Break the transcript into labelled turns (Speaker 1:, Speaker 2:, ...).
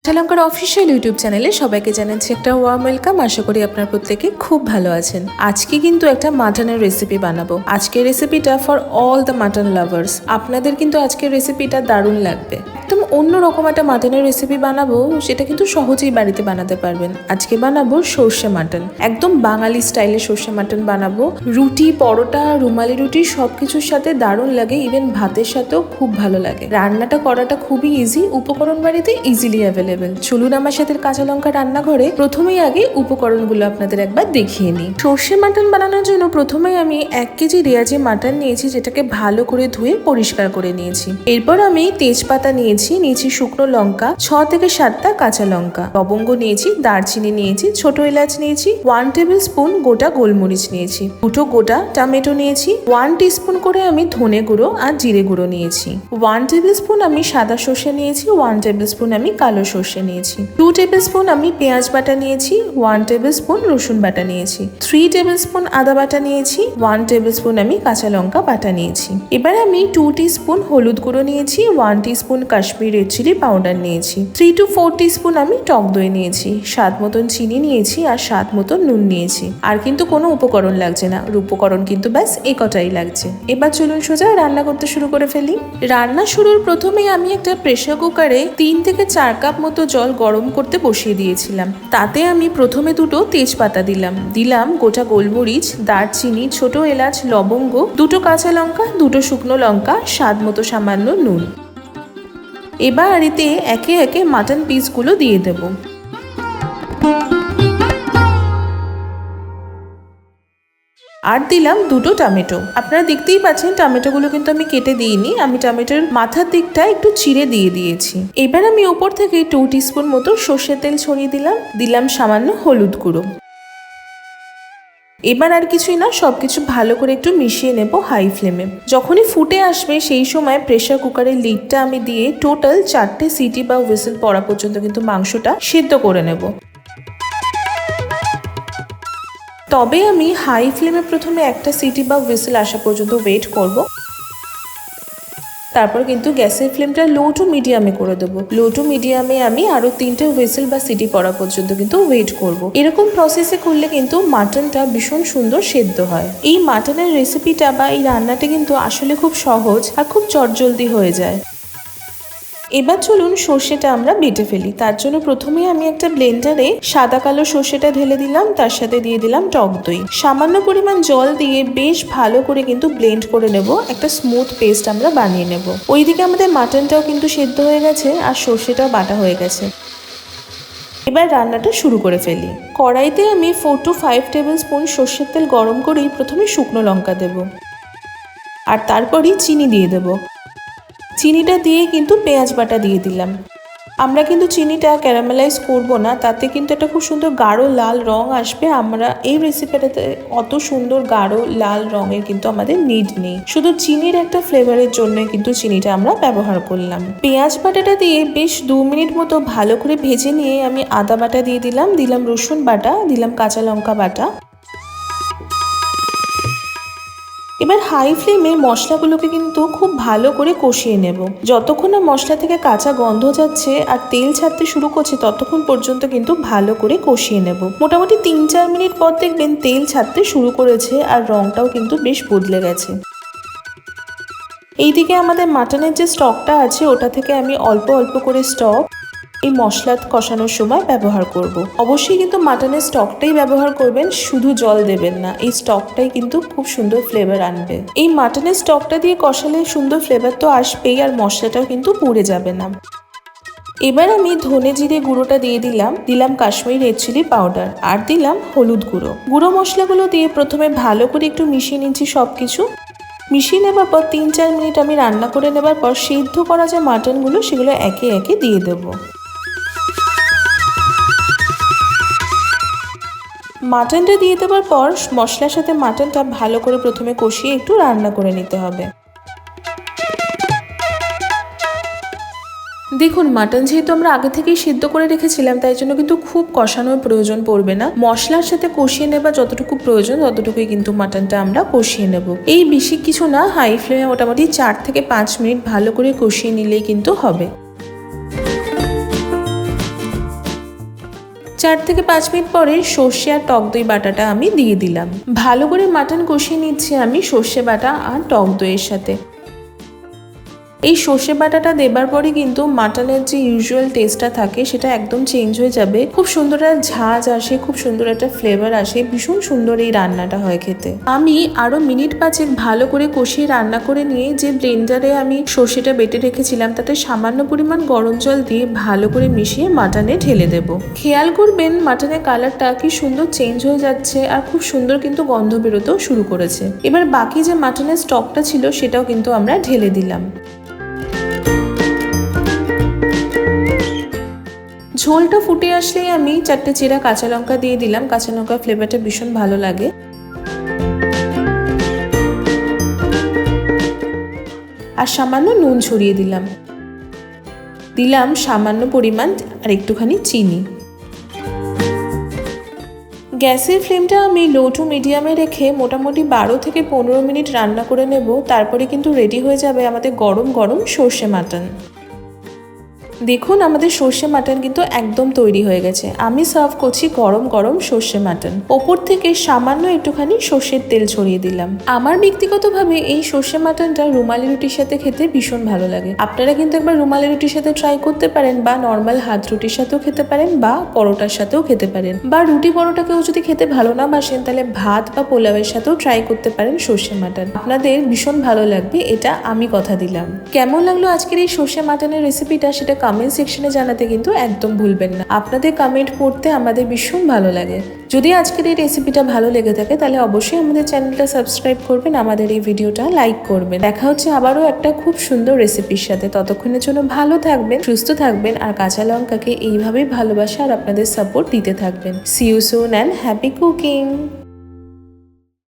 Speaker 1: কাঁচালঙ্কার official YouTube চ্যানেলে সবাইকে জানাচ্ছি একটা ওয়ার্ম ওয়েলকাম। আশা করি আপনার প্রত্যেকে খুব ভালো আছেন। আজকে কিন্তু একটা মাটনের রেসিপি বানাবো। আজকের রেসিপিটা for all the mutton lovers. আপনাদের কিন্তু আজকের রেসিপিটা দারুণ লাগবে। একদম অন্যরকম একটা মাটনের রেসিপি বানাবো, সেটা কিন্তু সহজেই বাড়িতে বানাতে পারবেন। আজকে বানাবো সর্ষে মাটন, একদম বাঙালি স্টাইলে সর্ষে মাটন বানাবো। রুটি, পরোটা, রুমালি রুটি সবকিছুর সাথে দারুণ লাগে, ইভেন ভাতের সাথেও খুব ভালো লাগে। রান্নাটা করাটা খুবই ইজি, উপকরণ বাড়িতে ইজিলি অ্যাভেলেবেল। চলুন আমার সাথে কাঁচালঙ্কা রান্নাঘরে প্রথমেই আগে উপকরণগুলো আপনাদের একবার দেখিয়ে নিই। সর্ষে মাটন বানানোর জন্য প্রথমেই আমি 1 কেজি রেয়াজি মাটন নিয়েছি, যেটাকে ভালো করে ধুয়ে পরিষ্কার করে নিয়েছি। এরপর আমি তেজপাতা নিয়েছি শুকনো লঙ্কা, 6 থেকে 7টা কাঁচা লঙ্কা, লবঙ্গ নিয়েছি, দারচিনি নিয়েছি, ছোট এলাচ নিয়েছি, 1 টেবিল স্পুন গোটা গোলমরিচ নিয়েছি, 2টো গোটা টমেটো নিয়েছি, 1 টিস্পুন করে আমি ধনে গুঁড়ো আর জিরে গুঁড়ো নিয়েছি, 1 টেবিল স্পুন আমি সাদা সর্ষে নিয়েছি, 1 টেবিল স্পুন আমি কালো সর্ষে নিয়েছি, 2 টেবিল স্পুন আমি পেঁয়াজ বাটা নিয়েছি, 1 টেবিল স্পুন রসুন বাটা নিয়েছি, 3 টেবিল স্পুন আদা বাটা নিয়েছি, 1 টেবিল স্পুন আমি কাঁচা লঙ্কা বাটা নিয়েছি। এবার আমি 2 টিস্পুন হলুদ গুঁড়ো নিয়েছি, 1 teaspoon Kashmiri red chilli powder নিয়েছি, 3 to 4 টিস্পুন আমি টক দই নিয়েছি, স্বাদ মতন চিনি নিয়েছি আর স্বাদ মতন নুন নিয়েছি। আর কিন্তু কোনো উপকরণ লাগছে না, উপকরণ কিন্তু ব্যাস এই কটাই লাগছে। এবার চলুন সোজা রান্না করতে শুরু করে ফেলি। রান্না শুরুর প্রথমেই আমি একটা প্রেসার কুকারে 3 থেকে 4 কাপ মতো জল গরম করতে বসিয়ে দিয়েছিলাম। তাতে আমি প্রথমে 2টো তেজপাতা দিলাম গোটা গোলমরিচ, দারচিনি, ছোট এলাচ, লবঙ্গ, 2টো কাঁচা লঙ্কা, 2টো শুকনো লঙ্কা, স্বাদ মতো সামান্য নুন। এবার এতে একে একে মাটন পিসগুলো দিয়ে দেব। আর দিলাম 2টো টমেটো। আপনারা দেখতেই পাচ্ছেন টমেটোগুলো কিন্তু আমি কেটে দিইনি, আমি টমেটোর মাথার দিকটা একটু চিড়ে দিয়েছি। এবার আমি ওপর থেকে 2 টিস্পুন মতো সর্ষের তেল ছড়িয়ে দিলাম সামান্য হলুদ গুঁড়ো। এবার আর কিছুই না, সবকিছু ভালো করে একটু মিশিয়ে নেব হাই ফ্লেমে। যখনই ফুটে আসবে সেই সময় প্রেসার কুকারের লিডটা আমি দিয়ে টোটাল 4টে সিটি বা হুইসেল পড়া পর্যন্ত কিন্তু মাংসটা সিদ্ধ করে নেব। তবে আমি হাই ফ্লেমে প্রথমে একটা সিটি বা হুইসেল আসা পর্যন্ত ওয়েট করব। তারপর কিন্তু গ্যাসের ফ্লেমটা লো টু মিডিয়ামে করে দেবো। লো টু মিডিয়ামে আমি আরো 3টে হুইসেল বা সিটি পড়া পর্যন্ত কিন্তু ওয়েট করব। এরকম প্রসেসে করলে কিন্তু মাটনটা ভীষণ সুন্দর সেদ্ধ হয়। এই মাটনের রেসিপিটা বা এই রান্নাটা কিন্তু আসলে খুব সহজ আর খুব চটজলদি হয়ে যায়। এবার চলুন সর্ষেটা আমরা বেটে ফেলি। তার জন্য প্রথমে আমি একটা ব্লেন্ডারে সাদা কালো সর্ষেটা ঢেলে দিলাম, তার সাথে দিয়ে দিলাম টক দই, সামান্য পরিমাণ জল দিয়ে বেশ ভালো করে কিন্তু ব্লেন্ড করে নেব। একটা স্মুথ পেস্ট আমরা বানিয়ে নেব। ওইদিকে আমাদের মাটনটাও কিন্তু সেদ্ধ হয়ে গেছে আর সর্ষেটাও বাটা হয়ে গেছে। এবার রান্নাটা শুরু করে ফেলি। কড়াইতে আমি 4 to 5 টেবিল স্পুন সর্ষের তেল গরম করেই প্রথমে শুকনো লঙ্কা দেব আর তারপরই চিনি দিয়ে দেব। চিনিটা দিয়ে কিন্তু পেঁয়াজ বাটা দিয়ে দিলাম। আমরা কিন্তু চিনিটা ক্যারামেলাইজ করব না, তাতে কিন্তু একটা খুব সুন্দর গাঢ় লাল রং আসবে। আমরা এই রেসিপিটাতে অত সুন্দর গাঢ় লাল রঙের কিন্তু আমাদের নিড নেই, শুধু চিনির একটা ফ্লেভারের জন্য কিন্তু চিনিটা আমরা ব্যবহার করলাম। পেঁয়াজ বাটাটা দিয়ে বেশ 2 মিনিট মতো ভালো করে ভেজে নিয়ে আমি আদা বাটা দিয়ে দিলাম রসুন বাটা, দিলাম কাঁচা লঙ্কা বাটা। এবার হাই ফ্লেমে মশলাগুলোকে কিন্তু খুব ভালো করে কষিয়ে নেব। যতক্ষণ না মশলা থেকে কাঁচা গন্ধ যাচ্ছে আর তেল ছাড়তে শুরু করছে ততক্ষণ পর্যন্ত কিন্তু ভালো করে কষিয়ে নেব। মোটামুটি 3-4 মিনিট পর দেখবেন তেল ছাড়তে শুরু করেছে আর রংটাও কিন্তু বেশ বদলে গেছে। এইদিকে আমাদের মাটনের যে স্টকটা আছে ওটা থেকে আমি অল্প অল্প করে স্টক এই মশলা কষানোর সময় ব্যবহার করব। অবশ্যই কিন্তু মাটনের স্টকটাই ব্যবহার করবেন, শুধু জল দেবেন না। এই স্টকটাই কিন্তু খুব সুন্দর ফ্লেভার আনবে। এই মাটনের স্টকটা দিয়ে কষালে সুন্দর ফ্লেভার তো আসবেই আর মশলাটাও কিন্তু পুড়ে যাবে না। এবার আমি ধনে জিরে গুঁড়োটা দিয়ে দিলাম কাশ্মীরি রেড চিলি পাউডার আর দিলাম হলুদ গুঁড়ো মশলাগুলো দিয়ে প্রথমে ভালো করে একটু মিশিয়ে নিচ্ছি সবকিছু। মিশিয়ে নেবার পর 3-4 মিনিট আমি রান্না করে নেবার পর সিদ্ধ করা যে মাটনগুলো সেগুলো একে একে দিয়ে দেবো। মাটনটা দিয়ে দেওয়ার পর মশলার সাথে মাটনটা ভালো করে প্রথমে কষিয়ে একটু রান্না করে নিতে হবে। দেখুন, মাটন যেহেতু আমরা আগে থেকেই সিদ্ধ করে রেখেছিলাম, তাই জন্য কিন্তু খুব কষানোর প্রয়োজন পড়বে না। মশলার সাথে কষিয়ে নেবা যতটুকু প্রয়োজন ততটুকুই কিন্তু মাটনটা আমরা কষিয়ে নেব। এই বেশি কিছু না, হাই ফ্লেমে মোটামুটি 4 থেকে 5 মিনিট ভালো করে কষিয়ে নিলেই কিন্তু হবে। 4 থেকে 5 মিনিট পরে সর্ষে আর টক দই বাটাটা আমি দিয়ে দিলাম। ভালো করে মাটন কষিয়ে নিচ্ছি আমি সর্ষে বাটা আর টক দইয়ের সাথে। এই সর্ষে বাটাটা দেবার পরে কিন্তু মাটনের যে ইউজুয়াল টেস্টটা থাকে সেটা একদম চেঞ্জ হয়ে যাবে। খুব সুন্দর একটা ঝাঁজ আসে, খুব সুন্দর একটা ফ্লেভার আসে, ভীষণ সুন্দর এই রান্নাটা হয় খেতে। আমি আরো মিনিট 5 ভালো করে কষিয়ে রান্না করে নিয়ে যে ব্লেন্ডারে আমি সর্ষেটা বেটে রেখেছিলাম তাতে সামান্য পরিমাণ গরম জল দিয়ে ভালো করে মিশিয়ে মাটনে ঢেলে দেব। খেয়াল করবেন মাটনের কালারটা কি সুন্দর চেঞ্জ হয়ে যাচ্ছে আর খুব সুন্দর কিন্তু গন্ধ বেরোতেও শুরু করেছে। এবার বাকি যে মাটনের স্টকটা ছিল সেটাও কিন্তু আমরা ঢেলে দিলাম। ঝোলটা ফুটে আসলেই আমি 4টে চেরা কাঁচা লঙ্কা দিয়ে দিলাম। কাঁচা লঙ্কার ফ্লেভারটা ভীষণ ভালো লাগে। আর সামান্য নুন ছড়িয়ে দিলাম। দিলাম সামান্য পরিমাণ আর একটুখানি চিনি। গ্যাসের ফ্লেমটা আমি লো টু মিডিয়ামে রেখে মোটামুটি 12 থেকে 15 মিনিট রান্না করে নেব। তারপরে কিন্তু রেডি হয়ে যাবে আমাদের গরম গরম সর্ষে মাটন। দেখুন আমাদের সর্ষে মাটন কিন্তু একদম তৈরি হয়ে গেছে। আমি সার্ভ করছি গরম গরম সর্ষে মাটন। ওপর থেকে সামান্য একটুখানি সর্ষের তেল ছড়িয়ে দিলাম। আমার ব্যক্তিগতভাবে এই সর্ষে মাটনটা রুমালি রুটির সাথে খেতে ভীষণ ভালো লাগে। আপনারা কিন্তু একবার রুমালি রুটির সাথে ট্রাই করতে পারেন, বা নর্মাল হাত রুটির সাথেও খেতে পারেন, বা পরোটার সাথেও খেতে পারেন, বা রুটি পরোটাকেও যদি খেতে ভালো না বাসেন তাহলে ভাত বা পোলাওয়ের সাথেও ট্রাই করতে পারেন সর্ষে মাটন। আপনাদের ভীষণ ভালো লাগবে, এটা আমি কথা দিলাম। কেমন লাগলো আজকের এই সর্ষে মাটনের রেসিপিটা সেটা কমেন্ট সেকশনে জানাতে কিন্তু একদম ভুলবেন না। আপনাদের কমেন্ট পড়তে আমাদের ভীষণ ভালো লাগে। যদি আজকের এই রেসিপিটা ভালো লেগে থাকে তাহলে অবশ্যই আমাদের চ্যানেলটা সাবস্ক্রাইব করবেন, আমাদের এই ভিডিওটা লাইক করবেন। দেখা হচ্ছে আবারও একটা খুব সুন্দর রেসিপির সাথে। ততক্ষণের জন্য ভালো থাকবেন, সুস্থ থাকবেন, আর কাঁচা লঙ্কাকে এইভাবেই ভালোবাসা আর আপনাদের সাপোর্ট দিতে থাকবেন। See you soon and happy cooking.